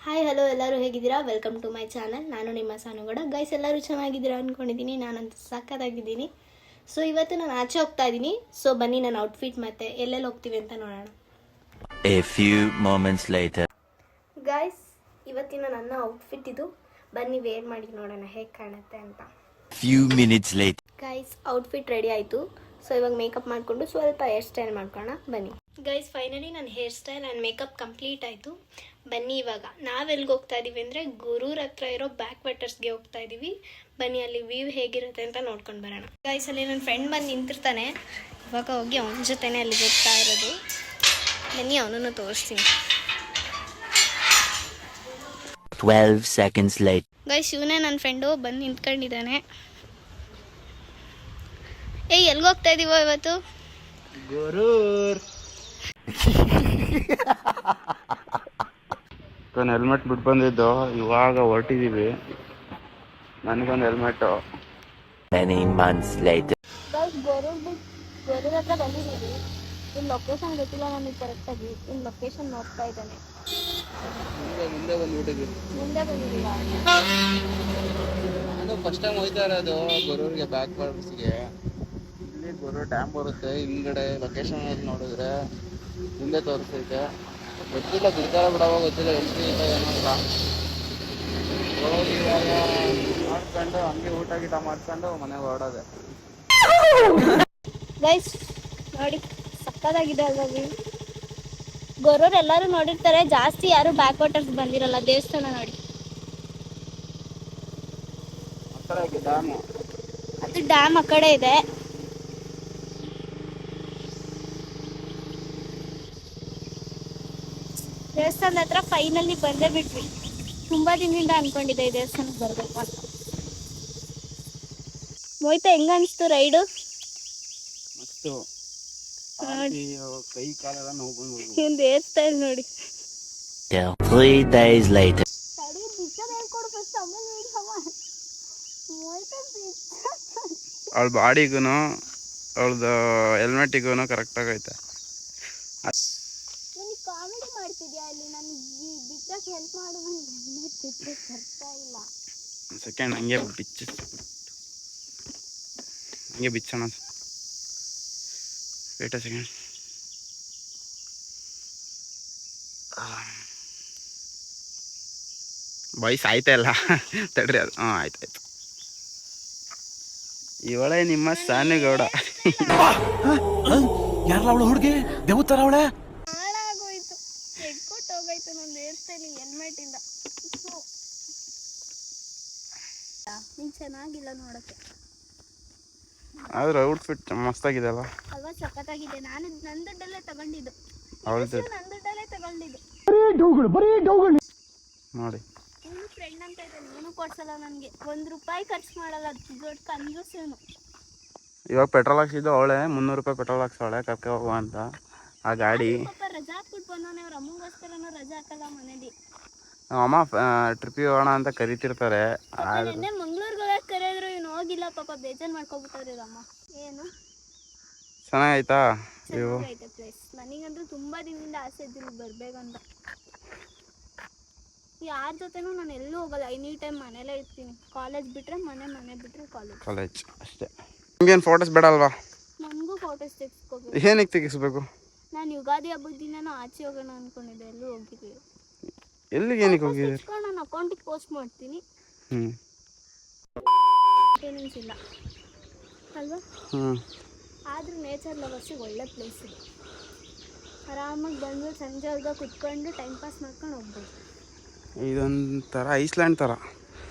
Hi hello ಎಲ್ಲರೂ ಹೇಗಿದ್ದೀರಾ? Welcome to my channel. ನಾನು ನಿಮ್ಮ ಸಾನುಗೌಡ. ಗೈಸ್ ಎಲ್ಲರೂ ಚೆನ್ನಾಗಿದ್ದೀರಾ ಅಂದ್ಕೊಂಡಿದ್ದೀನಿ. ನಾನಂತೂ ಸಕ್ಕತ್ತಾಗಿದ್ದೀನಿ. ಸೊ ಇವತ್ತು ನಾನು ಆಚೆ ಹೋಗ್ತಾ ಇದ್ದೀನಿ. ಸೊ ಬನ್ನಿ ನನ್ನ ಔಟ್ಫಿಟ್ ಮತ್ತೆ ಎಲ್ಲೆಲ್ಲಿ ಹೋಗ್ತೀವಿ ಅಂತ ನೋಡೋಣ. A few moments later. Guys ಇವತ್ತಿನ ನನ್ನ ಔಟ್ಫಿಟ್ ಇದು. ಬನ್ನಿ ವೇರ್ ಮಾಡಿ ನೋಡೋಣ ಹೇಗೆ ಕಾಣುತ್ತೆ ಅಂತ. Few minutes later. Guys outfit ready ಆಯಿತು. ಸೊ ಇವಾಗ ಮೇಕಪ್ ಮಾಡಿಕೊಂಡು ಸ್ವಲ್ಪ ಹೇರ್ ಸ್ಟೈಲ್ ಮಾಡ್ಕೊಳ್ಳೋಣ ಬನ್ನಿ. ಗೈಸ್ ಫೈನಲಿ ನನ್ನ hair style and makeup complete ಆಯಿತು. ಬನ್ನಿ ಇವಾಗ ನಾವೆಲ್ಲಿಗೆ ಹೋಗ್ತಾ ಇದ್ದೀವಿ ಅಂದರೆ ಗುರೂರ್ ಹತ್ರ ಇರೋ ಬ್ಯಾಕ್ ವಾಟರ್ಸ್ಗೆ ಹೋಗ್ತಾ ಇದ್ದೀವಿ. ಬನ್ನಿ ಅಲ್ಲಿ ವ್ಯೂ ಹೇಗಿರುತ್ತೆ ಅಂತ ನೋಡ್ಕೊಂಡು ಬರೋಣ. ಗೈಸ್ ಅಲ್ಲಿ ನನ್ನ ಫ್ರೆಂಡ್ ಬಂದು ನಿಂತಿರ್ತಾನೆ. ಇವಾಗ ಹೋಗಿ ಅವನ ಜೊತೆನೇ ಅಲ್ಲಿ ಹೋಗ್ತಾ ಇರೋದು. ಬನ್ನಿ ಅವನನ್ನು ತೋರಿಸ್ತೀನಿ. 12 seconds later. ಗೈಸ್ ಇವನೇ ನನ್ನ ಫ್ರೆಂಡು ಬಂದು ನಿಂತ್ಕೊಂಡಿದ್ದಾನೆ. ಎಲ್ಲಿಗೆ ಹೋಗ್ತಾ ಇದೀವೋ ಇವತ್ತು? ಗುರೂರ್. ಹೆಲ್ಮೆಟ್ ಬಿಟ್ಟು ಬಂದಿದ್ದು, ಇವಾಗ ಹೊರಟಿದೀವಿ. ನನಗೊಂದು helmet. Many months later. Guys Gorur ಹತ್ರ ಬಂದಿದ್ದೀವಿ. ಇಲ್ಲಿ ಲೊಕೇಶನ್ ಗೊತ್ತಿಲ್ಲ ನನಗೆ ಕರೆಕ್ಟಾಗಿ. ಇಲ್ಲಿ ಲೊಕೇಶನ್ ನೋಡ್ತಾ ಇದ್ದಾನೆ. ಮುಂದೆ ಬಂದ್ಬಿಟ್ಟಿದ್ವಿ. ಮುಂದೆ ಬಂದಿದ್ದೀವಿ. ನಾನು ಫಸ್ಟ್ ಟೈಮ್ ಹೋಗ್ತಾ ಇರೋದು ಗೊರೂರ್ಗೆ ಬ್ಯಾಕ್ ವಾಟರ್ಸ್ಗೆ. ಇಲ್ಲಿ ಗೊರೂರ್ ಡ್ಯಾಮ್ ಬರುತ್ತೆ. ಹಿಂದ್ಗಡೆ ಲೊಕೇಶನ್ ನೋಡಿದ್ರೆ ಮುಂದೆ ತೋರಿಸ್ತೈತೆ. ಗೊತ್ತಿಲ್ಲ ಬಿಡ್ತಾರ ಬಿಡವ, ಗೊತ್ತಿಲ್ಲ ಎಲ್ಲಿ ಏನಂತ. ಹೋಗಿ ಇವಾಗ ಮಾಡ್ಕೊಂಡು ಹಂಗೆ ಊಟ ಗೀಟ ಮಾಡ್ಕೊಂಡು ಮನೆಗೆ ಹೊರಡೋದೆ. ಗೈಸ್ ನೋಡಿ ಸಕ್ಕತ್ತಾಗಿದೆ ಅಲ್ವಾ ವ್ಯೂ. ಗೊರೂರ್ ಎಲ್ಲರೂ ನೋಡಿರ್ತಾರೆ, ಜಾಸ್ತಿ ಯಾರು ಬ್ಯಾಕ್ ವಾಟರ್ಸ್ ಬಂದಿರಲ್ಲ. ದೇವಸ್ಥಾನ ನೋಡಿ, ಡ್ಯಾಮು. ಅದು ಡ್ಯಾಮ್ ಆ ಕಡೆ ಇದೆ. ದೇವಸ್ಥಾನದ ಹತ್ರ ಫೈನಲಿ ಬಂದೇ ಬಿಟ್ವಿ. ತುಂಬಾ ದಿನದಿಂದ ಅನ್ಕೊಂಡಿದ್ದೆ ಈ ದೇವಸ್ಥಾನಕ್ಕೆ ಬರ್ಬೇಕು ಅಂತ. ಮೋಯ್ತಾ ಹೆಂಗ ಅನಿಸ್ತು ರೈಡು? ಮಸ್ತು. ಕೈ ಕಾಲೆಲ್ಲ ನೋವು ಬಂದ್ಬಿಡ್ತು. ಇವ್ನ ಹೇರ್ ಸ್ಟೈಲ್ ನೋಡಿ. 3 days later. ಅವಳ ಬಾಡಿಗೂ ಅವಳದು ಹೆಲ್ಮೆಟಿಗೂ ಕರೆಕ್ಟ್ ಆಗೈತೆ. ಕಾಮಿಡಿ ಮಾಡ್ತಿದ್ಯಾ ಇಲ್ಲಿ? ನನಗೆ ಬಿಚ್ಚಕ್ಕೆ ಹೆಲ್ಪ್ ಮಾಡು. ನನಗೆ ಹೆಲ್ಮೆಟ್ ಬಿಚ್ಚಕ್ಕೆ ಬರ್ತಾ ಇಲ್ಲ. ಸೆಕೆಂಡ್ ಹಂಗೆ ಬಿಚ್ಚೋಣ. Wait second. ಬಾಯ್ಸ್ ಆಯ್ತಾ ಇಲ್ಲ ತಡ್ರಿ. ಅದು ಆಯ್ತಾಯ್ತು. ಇವಳೇ ನಿಮ್ಮ ಸಾನುಗೌಡ. ಯಾರಲ್ಲ ಅವಳು ಹುಡುಗಿ? ದೇವತರ ಅವಳೆ. ಹಾಳಾಗೋಯ್ತು, ಎಡ್ಕೊಟ್ಟು ಹೋಗೋಯ್ತು ನನ್ನ ಹೇರ್ ಸ್ಟೈಲ್ ಹೆಲ್ಮೆಟ್ ಇಂದ. ನೀನ್ ಚೆನ್ನಾಗಿಲ್ಲ ನೋಡಕ್ಕೆ. ಆದ್ರೆ ಔಟ್ಫಿಟ್ ಮಸ್ತಾಗಿದೆ ಅಲ್ಲ? ಅಲ್ವಾ, ಸಖತ್ತಾಗಿದೆ. ನಾನು ನನ್ನ ದುಡ್ಡಲ್ಲೇ ತಗೊಂಡಿದ್ದು. ಅವಳದು ನನ್ನ ದುಡ್ಡಲ್ಲೇ ತಗೊಂಡಿದ್ದು. ನೋಡಿ. ಇವನು ಫ್ರೆಂಡ್ ಅಂತ ಇದ್ದಾನೆ. ಇವನು ಕೊಡ್ಸಲ್ಲ ನನಗೆ. ₹1 ಖರ್ಚು ಮಾಡಲ್ಲ. ದೊಡ್ಡ ಕಂಜೂಸ್ ಇವನು. ಇವಾಗ ಪೆಟ್ರೋಲ್ ಹಾಕ್ಸಿದ್ದು ಅವಳೆ. ₹300 ಪೆಟ್ರೋಲ್ ಹಾಕ್ಸವಳೆ ಕರ್ಕ ಹೋಗುವ ಅಂತ. ಆ ಗಾಡಿ ಪಾಪ ರಜಾ ಹಾಕ್ಬಿಟ್ಟು ಬಂದವನೇ. ಅವ್ರ ಅಮ್ಮಗೋಸ್ಕರನೂ ರಜಾ ಹಾಕಲ್ಲ ಮನೇಲಿ. ಅಮ್ಮ ಟ್ರಿಪ್ಪಿಗೆ ಹೋಗೋಣ ಅಂತ ಕರಿತಿರ್ತಾರೆ. ನೆನ್ನೆ ಮಂಗ್ಳೂರ್ಗೆ ಹೋಗಕ್ಕೆ ಕರೆದ್ರು, ಇವನು ಹೋಗಿಲ್ಲ. ಪಾಪ ಬೇಜಾರು ಮಾಡ್ಕೊಬಿಟ್ಟವ್ರಿ ಅಮ್ಮ. ಏನು ಚೆನ್ನಾಗೈತಾ ಇವು? ಚೆನ್ನಾಗೈತೆ ಪ್ಲೇಸ್. ನನಗಂತೂ ತುಂಬಾ ದಿನದಿಂದ ಆಸೆ ಇದ್ದಿಲ್ಲ ಬರ್ಬೇಕಂತ. ಯಾರ ಜೊತೆನೂ ನಾನು ಎಲ್ಲೂ ಹೋಗಲ್ಲ. ಎನಿ ಟೈಮ್ ಮನೇಲೇ ಇರ್ತೀನಿ. ಕಾಲೇಜ್ ಬಿಟ್ರೆ ಮನೆ, ಮನೆ ಬಿಟ್ರೆ ಕಾಲೇಜ್ ಅಷ್ಟೇ. ನಿಮ್ಗೇನು ಫೋಟೋಸ್ ಬೇಡ ಅಲ್ವಾ? ನನಗೂ ಫೋಟೋಸ್ ತೆಗಿಸ್ಕೋಬೇಕು. ಏನಕ್ಕೆ ತೆಗಿಸ್ಬೇಕು? ನಾನು ಯುಗಾದಿ ಹಬ್ಬದ ದಿನ ಆಚೆ ಹೋಗೋಣ ಅನ್ಕೊಂಡಿದ್ದೆ. ಎಲ್ಲೂ ಹೋಗಿರ್ಲಿಲ್ಲ. ಎಲ್ಲಿಗೆ ಏನಕ್ಕೆ ಹೋಗಿದ್ದೀರಿ? ನಾನು ಅಕೌಂಟಿಗೆ ಪೋಸ್ಟ್ ಮಾಡ್ತೀನಿ. ಏನೇನ್ಸ್ ಇಲ್ಲ ಅಲ್ವಾ? ಆದರೂ ನೇಚರ್ ಲವರ್ಸಿಗೆ ಒಳ್ಳೆ ಪ್ಲೇಸ್ ಇದೆ. ಆರಾಮಾಗಿ ಬಂದು ಸಂಜೆ ಹೊರಗೆ ಕುತ್ಕೊಂಡು ಟೈಮ್ ಪಾಸ್ ಮಾಡ್ಕೊಂಡು ಹೋಗ್ಬೋದು. ಇದೊಂಥರ ಐಸ್ಲ್ಯಾಂಡ್ ಥರ.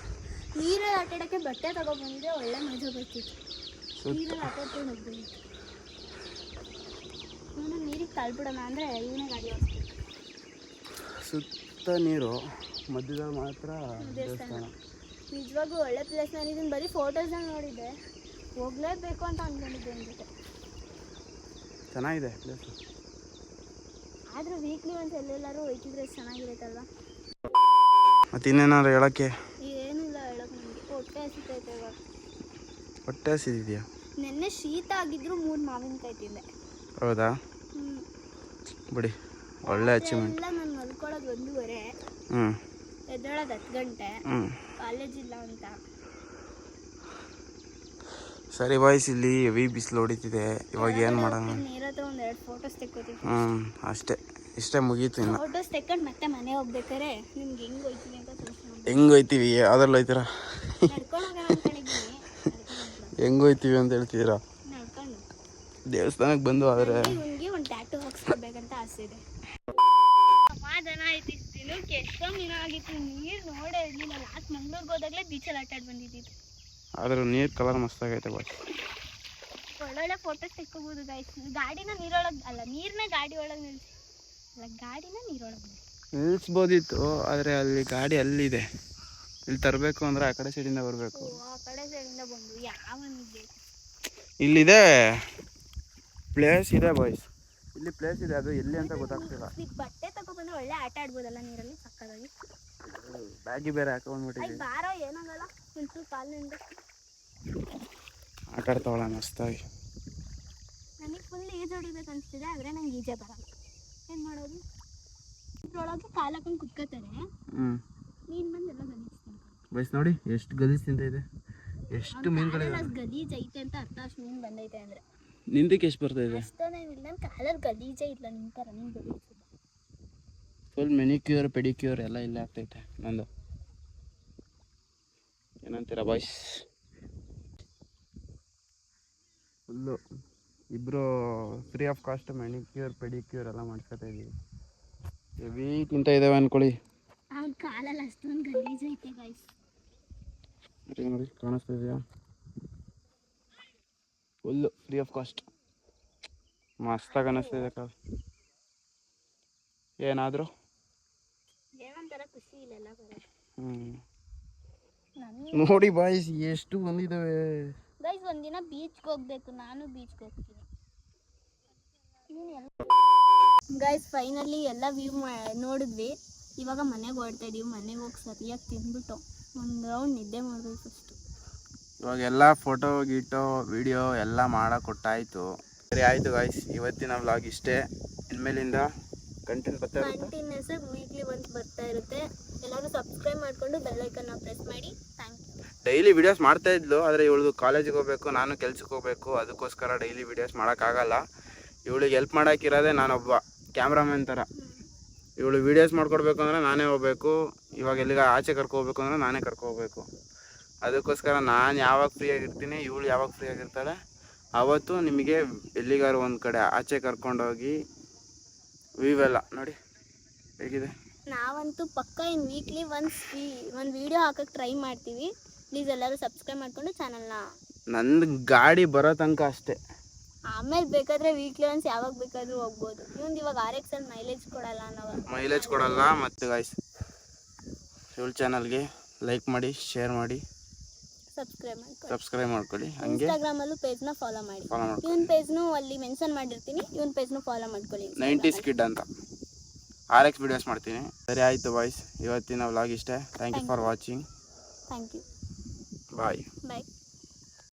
ನೀರಲ್ಲಿ ಆಟಾಡೋಕ್ಕೆ ಬಟ್ಟೆ ತಗೊಬಂದರೆ ಒಳ್ಳೆ ಮಜಾ ಬರ್ತಿತ್ತು. ನೀರಲ್ಲಿ ಆಟಾಡ್ಕೊಂಡು ಹೋಗ್ಬೋದು. ಇವನು ನೀರಿಗೆ ತಳ್ಬಿಡೋಣ ಅಂದರೆ ಇವನೇ ಗಾಡಿ ಓಡಿಸ್ಬೇಕು. ಸುತ್ತ ನೀರು, ಮಧ್ಯದಲ್ಲಿ ಮಾತ್ರ ದೇವಸ್ಥಾನ. ನಿಜವಾಗೂ ಒಳ್ಳೆ ಪ್ಲೇಸ್. ನಾನು ಇದನ್ನು ಬರೀ ಫೋಟೋಸಲ್ಲಿ ನೋಡಿದ್ದೆ. ಹೋಗಲೇಬೇಕು ಅಂತ ಅಂದ್ಕೊಂಡಿದ್ದೆ ನನ್ನ ಜೊತೆ. ಚೆನ್ನಾಗಿದೆ ಪ್ಲೇಸ್. ಆದರೂ ವೀಕ್ಲಿ ಒಂದು ಎಲ್ಲೆಲ್ಲರೂ ಹೋಯ್ತಿದ್ರೆ ಚೆನ್ನಾಗಿರುತ್ತಲ್ವ? ಮತ್ತು ಇನ್ನೇನಾದ್ರು ಹೇಳೋಕ್ಕೆ? ಏನಿಲ್ಲ ಹೇಳೋಕೆ. ನನಗೆ ಹೊಟ್ಟೆ ಹಸಿತೈತೆ ಇವಾಗ. ಹೊಟ್ಟೆ ಹಸಿದೆಯಾ? ನೆನ್ನೆ ಶೀತ ಆಗಿದ್ರು 3 ಮಾವಿನಕಾಯಿ ತಿಂದೆ. ಹೌದಾ? ಬಿಡಿ, ಒಳ್ಳೆ ಅಚೀವ್ಮೆಂಟ್. ನಾನು ಮಲ್ಕೊಳ್ಳೋದು 1:30. ಎದ್ದೇಳೋದು 10 ಗಂಟೆ, ಕಾಲೇಜ್ ಇಲ್ಲ ಅಂತ. ಸರಿ ಬಾಯ್ಸ್, ಇಲ್ಲಿ ಹೆವಿ ಬಿಸಿಲು ಹೊಡಿತಿದೆ. ಇವಾಗ ಏನು ಮಾಡೋಣ? ನೀರ ಹತ್ರ ಒಂದೆರಡು ಫೋಟೋಸ್ ತೆಕ್ಕೋತೀವಿ. ಅಷ್ಟೇ, ಇಷ್ಟೇ ಮುಗೀತು. ಇನ್ನು ಫೋಟೋಸ್ ತೆಕ್ಕೊಂಡು ಮತ್ತೆ ಮನೆ ಹೋಗ್ಬೇಕಾರೆ ನಿಮ್ಗೆ ಹೆಂಗೆ ಹೋಯ್ತೀವಿ ಅಂತ ತೋರಿಸ್ತೀನಿ. ಹೆಂಗೆ ಹೋಯ್ತೀವಿ? ಯಾವ್ದ್ರಲ್ಲಿ ಹೋಯ್ತೀರಾ? ನಡ್ಕೊಂಡು ಹೋಗೋಣ ಅನ್ಕೊಂಡಿದ್ದೀನಿ. ಹೆಂಗೆ ಹೋಯ್ತೀವಿ ಅಂತ ಹೇಳ್ತಿದ್ದೀರಾ? ನಡ್ಕೊಂಡು ದೇವಸ್ಥಾನಕ್ಕೆ ಬಂದು ಆದರೆ ಇವನಿಗೆ ಒಂದು ಟ್ಯಾಟೂ ಹಾಕ್ಸ್ಕೊಡ್ಬೇಕಂತ ಆಸೆ ಇದೆ. ಸಮಾಧಾನ ಆಯ್ತು. ಇಷ್ಟು ದಿನಕ್ಕೆ ಎಷ್ಟೊಂದು ದಿನ ಆಗಿತ್ತು, ನೀರು ನೋಡೇ ಇರಲಿಲ್ಲ. ಲಾಸ್ಟ್ ಮಂಗ್ಳೂರ್ಗೆ ಹೋದಾಗಲೇ ಬೀಚಲ್ಲಿ ಆಟಾಡಿ ಬಂದಿದ್ದಿದ್ದು. ಆದರೂ ನೀರು ಕಲರ್ ಮಸ್ತಾಗೈತೆ ಬಾಯ್ಸ್. ಒಳ್ಳೊಳ್ಳೆ ಫೋಟೋಸ್ ತೆಕ್ಕೋಬೋದು ಗೈಸ್. ಗಾಡಿನ ನೀರೊಳಗೆ ಅಲ್ಲ, ನೀರನ್ನ ಗಾಡಿ ಒಳಗೆ ನಿಲ್ಲಿಸಿ, ಅಲ್ಲ ಗಾಡಿನ ನೀರೊಳಗೆ ನಿಲ್ಲಿಸ್ಬೋದಿತ್ತು, ಆದರೆ ಅಲ್ಲಿ ಗಾಡಿ ಅಲ್ಲಿದೆ. ಇಲ್ಲಿ ತರಬೇಕು ಅಂದರೆ ಆ ಕಡೆ ಸೈಡಿಂದ ಬರಬೇಕು. ಆ ಕಡೆ ಸೈಡಿಂದ ಬಂದು ಯಾವನಿಗೆ ಇಲ್ಲಿದೆ ಪ್ಲೇಸ್ ಇದೆ ಬಾಯ್ಸ್, ಇಲ್ಲಿ ಪ್ಲೇಸ್ ಇದೆ. ಅದು ಎಲ್ಲಿ ಅಂತ ಗೊತ್ತಾಗ್ತಿಲ್ಲ. ಈಗ ಬಟ್ಟೆ ತಗೊಬಂದ್ರೆ ಒಳ್ಳೆ ಆಟ ಆಡ್ಬೋದಲ್ಲ ನೀರಲ್ಲಿ, ಸಕ್ಕದಾಗಿ. ಬ್ಯಾಗಿ ಬೇರೆ ಹಾಕೊಂಡ್ಬಿಟ್ಟಿದ್ವಿ. ಬಾರೋ ಏನಾಗಲ್ಲ, ಒಂಚೂರು ಕಾಲಿನಿಂದ ಆಟ ಆಡ್ತಾವಳ ಮಸ್ತಾಗಿ. ನನಗೆ ಫುಲ್ ಈಜು ಹೊಡಿಬೇಕು ಅನಿಸ್ತಿದೆ, ಆದರೆ ನಂಗೆ ಈಜೆ ಬರಲ್ಲ. ಏನು ಮಾಡೋದು? ಇದ್ರೊಳಗೆ ಕಾಲು ಹಾಕೊಂಡು ಕುತ್ಕೋತಾರೆ, ನೀನು ಬಂದು ಎಲ್ಲ ಗಲೀಜ್ತೀನಿ ಬಾಯ್ಸ್. ನೋಡಿ ಎಷ್ಟು ಗಲೀಜ್ ತಿಂತ ಇದೆ, ಎಷ್ಟು ಮೀನುಗಳಿವೆ. ಗಲೀಜ್ ಐತೆ ಅಂತ ಅರ್ಥ. ಅಷ್ಟು ಮೀನು ಬಂದೈತೆ ಅಂದರೆ ನಿಂದಕ್ಕೆ ಎಷ್ಟು ಬರ್ತಾ ಇದೆ? ಅಷ್ಟೇನಿಲ್ಲ, ನನ್ನ ಕಾಲಲ್ಲಿ ಗಲೀಜೇ ಇಲ್ಲ. ನಿಂತ ರನ್ನಿಂಗ್ ಗಲೀಜ್ ಫುಲ್ ಮೆನಿಕ್ಯೂರ್ ಪೆಡಿಕ್ಯೂರ್ ಎಲ್ಲ ಇಲ್ಲೇ ಆಗ್ತೈತೆ ನಂದು. ಏನಂತೀರ ಬಾಯ್ಸ್? ಫುಲ್ಲು ಇಬ್ಬರು free of cost manicure pedicure ಎಲ್ಲ ಮಾಡ್ಕೊತಾ ಇದ್ದೀವಿ. ಹೆವಿ ತಿಂತ ಇದ್ದಾವೆ ಅಂದ್ಕೊಳ್ಳಿ. ಅವ್ನ ಕಾಲಲ್ಲಿ ಅಷ್ಟೊಂದು ಗಲೀಜ್ ಐತೆ ಗೈಸ್. ನೋಡಿ ಕಾಣಿಸ್ತಾ ಇದೆಯಾ? ಫುಲ್ಲು ಫ್ರೀ ಆಫ್ ಕಾಸ್ಟ್, ಮಸ್ತಾಗಿ ಅನ್ನಿಸ್ತಿದೆ ಕಾಲು. ಏನಾದರೂ ಏನೊಂಥರ ಖುಷಿ ಇಲ್ಲೆಲ್ಲ ಬರೋದು. ನೋಡಿ ಬಾಯ್ಸ್ ಎಷ್ಟು ಬಂದಿದ್ದಾವೆ ಗೈಸ್. ಒಂದಿನ ಬೀಚ್ಗೆ ಹೋಗ್ಬೇಕು, ನಾನು ಬೀಚ್ಗೆ ಹೋಗ್ತೀನಿ. ಗೈಸ್ ಫೈನಲಿ ಎಲ್ಲ ವ್ಯೂ ನೋಡಿದ್ವಿ. ಇವಾಗ ಮನೆಗೆ ಹೊರಡ್ತಾ ಇದೀವಿ. ಮನೆಗೆ ಹೋಗಿ ಸರಿಯಾಗಿ ತಿಂದ್ಬಿಟ್ಟು ಒಂದು ರೌಂಡ್ ನಿದ್ದೆ ಮಾಡಬೇಕು ಫಸ್ಟು. ಇವಾಗೆಲ್ಲ ಫೋಟೋ ಗೀಟೋ ವಿಡಿಯೋ ಎಲ್ಲ ಮಾಡೋಕೆ ಕೊಟ್ಟಾಯಿತು. ಸರಿ ಆಯಿತು ಗಾಯ್ಸ್, ಇವತ್ತಿನ ವ್ಲಾಗ್ ಇಷ್ಟೇ. ಇನ್ಮೇಲಿಂದ ಕಂಟೆಂಟ್ ಕಂಟಿನ್ಯೂಸ್ ವೀಕ್ಲಿ ಒನ್ಸ್ ಬರ್ತಾ ಇರುತ್ತೆ. ಎಲ್ಲರೂ ಸಬ್ಸ್ಕ್ರೈಬ್ ಮಾಡಿಕೊಂಡು ಬೆಲ್ ಐಕನ್ನ ಪ್ರೆಸ್ ಮಾಡಿ. Thank you. ಡೈಲಿ ವಿಡಿಯೋಸ್ ಮಾಡ್ತಾ ಇದ್ಲು, ಆದರೆ ಇವಳು ಕಾಲೇಜಿಗೆ ಹೋಗಬೇಕು, ನಾನು ಕೆಲ್ಸಕ್ಕೆ ಹೋಗಬೇಕು. ಅದಕ್ಕೋಸ್ಕರ ಡೈಲಿ ವಿಡಿಯೋಸ್ ಮಾಡೋಕ್ಕಾಗಲ್ಲ. ಇವಳಿಗೆ ಹೆಲ್ಪ್ ಮಾಡೋಕ್ಕಿರೋದೆ ನಾನೊಬ್ಬ ಕ್ಯಾಮ್ರಾಮನ್ ಥರ. ಇವಳು ವೀಡಿಯೋಸ್ ಮಾಡ್ಕೊಡ್ಬೇಕು ಅಂದರೆ ನಾನೇ ಹೋಗ್ಬೇಕು. ಇವಾಗ ಎಲ್ಲಿಗೆ ಆಚೆ ಕರ್ಕೋಬೇಕು ಅಂದರೆ ನಾನೇ ಕರ್ಕೋಬೇಕು. ಅದಕ್ಕೋಸ್ಕರ ನಾನು ಯಾವಾಗ ಫ್ರೀಯಾಗಿರ್ತೀನಿ, ಇವಳು ಯಾವಾಗ ಫ್ರೀಯಾಗಿರ್ತಾಳೆ ಆವತ್ತು ನಿಮಗೆ ಎಲ್ಲಿಗಾರು ಒಂದು ಕಡೆ ಆಚೆ ಕರ್ಕೊಂಡೋಗಿ ವ್ಯೂವೆಲ್ಲ ನೋಡಿ ಹೇಗಿದೆ. ನಾವಂತೂ ಪಕ್ಕ ಇನ್ನು ವೀಕ್ಲಿ ಒಂದು ವೀಡಿಯೋ ಹಾಕೋಕ್ಕೆ ಟ್ರೈ ಮಾಡ್ತೀವಿ. ಪ್ಲೀಸ್ ಎಲ್ಲರೂ ಸಬ್ಸ್ಕ್ರೈಬ್ ಮಾಡಿಕೊಂಡು ಚಾನಲ್ನ. ನಂದು ಗಾಡಿ ಬರೋ ತನಕ ಅಷ್ಟೇ, ಆಮೇಲೆ ಬೇಕಾದರೆ ವೀಕ್ಲಿ ಒನ್ಸ್ ಯಾವಾಗ ಬೇಕಾದರೂ ಹೋಗ್ಬೋದು. ಇವಂದು ಇವಾಗ RX ಮೈಲೇಜ್ ಕೊಡಲ್ಲ, ನಾವು ಮೈಲೇಜ್ ಕೊಡಲ್ಲ. ಮತ್ತು ಗಾಯ್ಸ್ ಇವಳ ಚಾನಲ್ಗೆ ಲೈಕ್ ಮಾಡಿ, ಶೇರ್ ಮಾಡಿ, ಸಬ್ಸ್ಕ್ರೈಬ್ ಮಾಡ್ಕೊಳ್ಳಿ. ಹಂಗೆ ಇನ್ಸ್ಟಾಗ್ರಾಮಲ್ಲೂ ಪೇಜ್ನ ಫಾಲೋ ಮಾಡಿ. ಇವನ್ ಪೇಜ್ನು ಅಲ್ಲಿ ಮೆನ್ಷನ್ ಮಾಡಿರ್ತೀನಿ, ಇವನ್ ಪೇಜ್ನು ಫಾಲೋ ಮಾಡ್ಕೊಳ್ಳಿ. 90s ಕಿಡ್ ಅಂತ RX ವಿಡಿಯೋಸ್ ಮಾಡ್ತೀನಿ. ಸರಿ ಆಯಿತು ಬಾಯ್ಸ್, ಇವತ್ತಿನ ವ್ಲಾಗ್ ಇಷ್ಟೇ. Thank you for watching. Thank you. Bye. Bye.